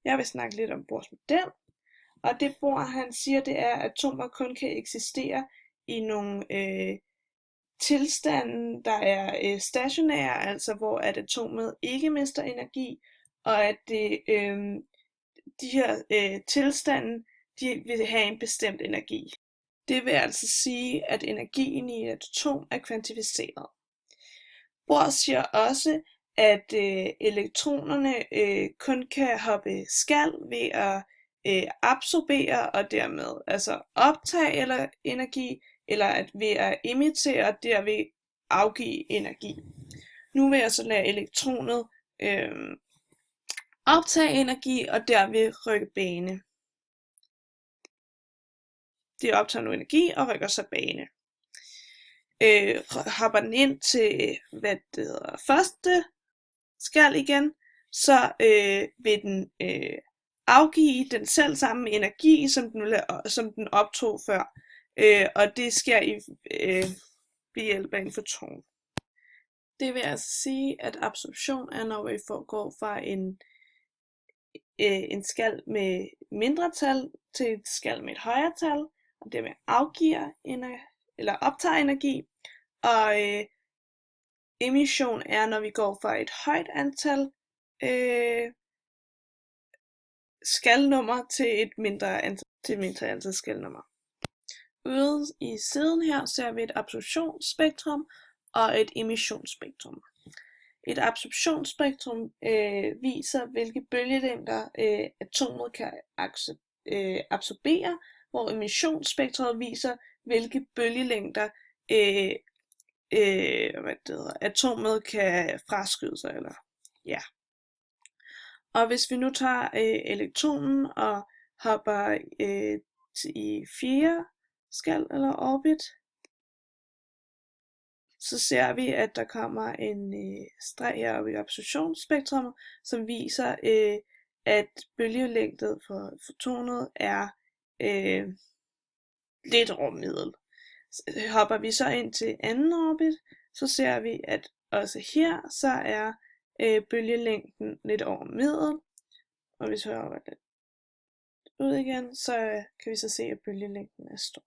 Jeg vil snakke lidt om Bohrs model, og det Bohr han siger, det er, at atomer kun kan eksistere i nogle tilstande, der er stationære, altså hvor at atomet ikke mister energi, og at de her tilstande, de vil have en bestemt energi. Det vil altså sige, at energien i et atom er kvantificeret. Bohr siger også, at elektronerne kun kan hoppe skal ved at absorbere og dermed altså optage eller energi, eller at ved at emittere og derved afgive energi. Nu vil jeg så lade elektronet optage energi og derved rykke bane. Det optager nu energi og rykker så bane. Hopper den ind til første skal igen, så vil den afgive den selv samme energi, som den optog før, og det sker ved hjælp af en foton. Det vil altså sige, at absorption er, når vi går fra en skal med mindre tal til et skal med et højere tal, og dermed afgiver eller optager energi, og emission er, når vi går fra et højt antal skalnummer til et mindre antal skalnummer. Ude i siden her ser vi et absorptionsspektrum og et emissionsspektrum. Et absorptionsspektrum viser, hvilke bølgelængder atomet kan absorbere, hvor emissionsspektret viser, hvilke bølgelængder atomet kan fraskyde sig. Og hvis vi nu tager elektronen og hopper i 4. skal eller orbit, så ser vi, at der kommer en streg heroppe i absorptionsspektrum, som viser, at bølgelængden for fotonet er lidt over middel. Hopper vi så ind til anden orbit, så ser vi, at også her så er bølgelængden lidt over middel. Og hvis vi hopper lidt ud igen, så kan vi så se, at bølgelængden er stor.